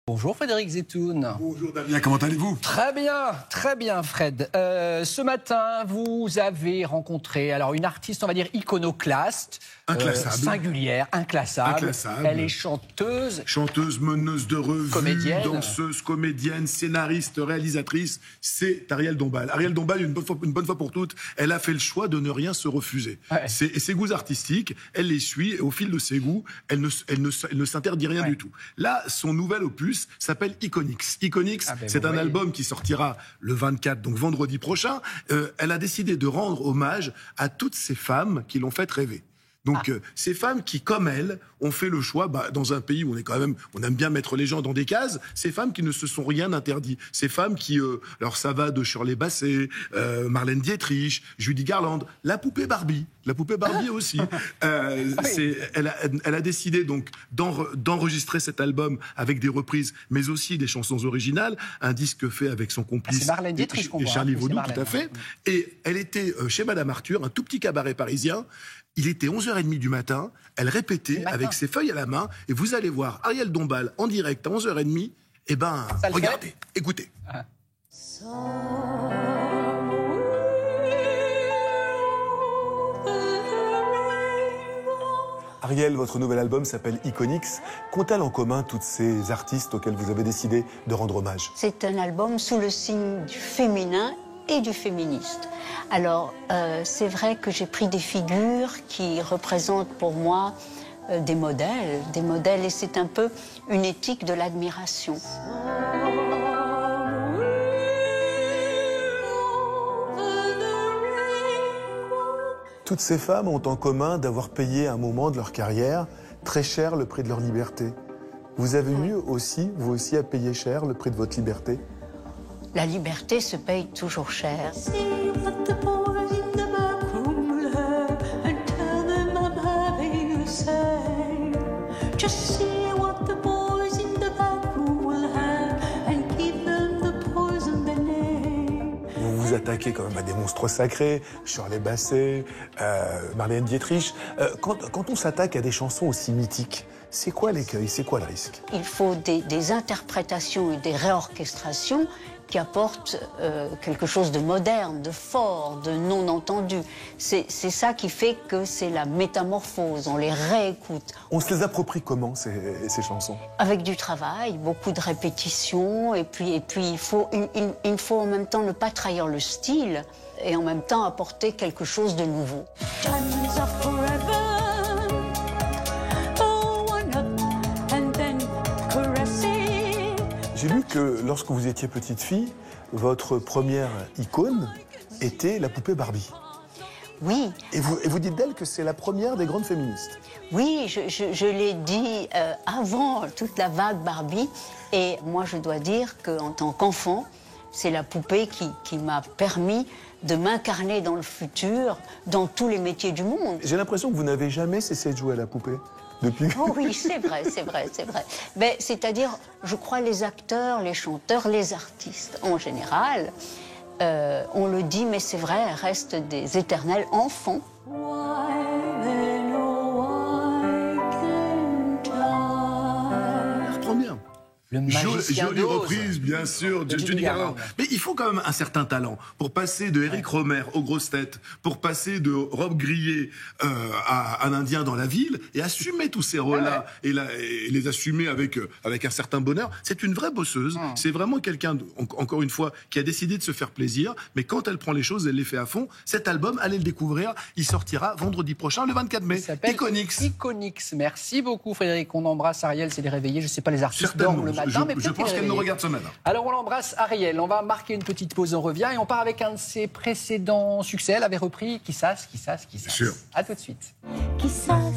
Bonjour Frédéric Zetoun. Bonjour Damien, comment allez-vous? Très bien Fred. Ce matin, vous avez rencontré une artiste, on va dire iconoclaste, singulière, inclassable. Elle est chanteuse. Chanteuse, meneuse de revue, comédienne. Danseuse, comédienne, scénariste, réalisatrice. C'est Ariel Dombal. Ariel Dombal, une bonne fois pour toutes, elle a fait le choix de ne rien se refuser. Ouais. Et ses goûts artistiques, elle les suit et au fil de ses goûts, elle ne s'interdit rien du tout. Là, son nouvel opus s'appelle Iconix. Iconix, c'est un album qui sortira le 24, donc vendredi prochain. Elle a décidé de rendre hommage à toutes ces femmes qui l'ont fait rêver. Donc, ces femmes qui, comme elle, ont fait le choix, dans un pays où on aime bien mettre les gens dans des cases, ces femmes qui ne se sont rien interdit. Ces femmes qui, alors ça va de Shirley Bassey, Marlène Dietrich, Judy Garland, la poupée Barbie aussi. Elle a décidé donc d'enregistrer cet album avec des reprises, mais aussi des chansons originales, un disque fait avec son complice. C'est Marlène Dietrich qu'on voit. Charlie Vaudou, tout à fait. Et elle était chez Madame Arthur, un tout petit cabaret parisien. Il était 11h30 du matin, elle répétait avec ses feuilles à la main, et vous allez voir Ariel Dombal en direct à 11h30, regardez, écoutez. Ariel, votre nouvel album s'appelle Iconix. Qu'ont-elles en commun toutes ces artistes auxquelles vous avez décidé de rendre hommage? C'est un album sous le signe du féminin et du féministe. Alors, c'est vrai que j'ai pris des figures qui représentent pour moi des modèles, et c'est un peu une éthique de l'admiration. Toutes ces femmes ont en commun d'avoir payé à un moment de leur carrière très cher le prix de leur liberté. Vous avez eu aussi, vous aussi, à payer cher le prix de votre liberté? La liberté se paye toujours cher. Vous vous attaquez quand même à des monstres sacrés, Shirley Bassey, Marlène Dietrich. Quand on s'attaque à des chansons aussi mythiques, c'est quoi l'écueil, c'est quoi le risque? Il faut des interprétations et des réorchestrations qui apportent quelque chose de moderne, de fort, de non entendu. C'est ça qui fait que c'est la métamorphose, on les réécoute. On se les approprie comment, ces chansons? Avec du travail, beaucoup de répétitions, et puis il faut en même temps ne pas trahir le style, et en même temps apporter quelque chose de nouveau. J'ai lu que lorsque vous étiez petite fille, votre première icône était la poupée Barbie. Oui. Et vous dites d'elle que c'est la première des grandes féministes. Oui, je l'ai dit avant toute la vague Barbie. Et moi, je dois dire qu'en tant qu'enfant, c'est la poupée qui m'a permis de m'incarner dans le futur, dans tous les métiers du monde. J'ai l'impression que vous n'avez jamais cessé de jouer à la poupée. Depuis... Oh oui, c'est vrai. Mais c'est-à-dire, je crois, les acteurs, les chanteurs, les artistes en général, on le dit, mais c'est vrai, restent des éternels enfants. Le jolie reprise, bien sûr, de Judy Garland. Mais il faut quand même un certain talent pour passer de Éric Rohmer aux grosses têtes, pour passer de Rob Grillet à un Indien dans la ville, et assumer tous ces rôles-là, et les assumer avec un certain bonheur. C'est une vraie bosseuse. C'est vraiment quelqu'un, encore une fois, qui a décidé de se faire plaisir, mais quand elle prend les choses, elle les fait à fond. Cet album, allez le découvrir, il sortira vendredi prochain, le 24 mai. Iconix. Iconix. Merci beaucoup Frédéric. On embrasse Ariel, c'est les réveillés. Je sais pas, les artistes dorment le matin. Je pense qu'elle nous regarde ce matin. Alors on l'embrasse Ariel, on va marquer une petite pause, on revient et on part avec un de ses précédents succès. Elle avait repris Qui sasse. Bien sûr. À tout de suite. Qui sasse.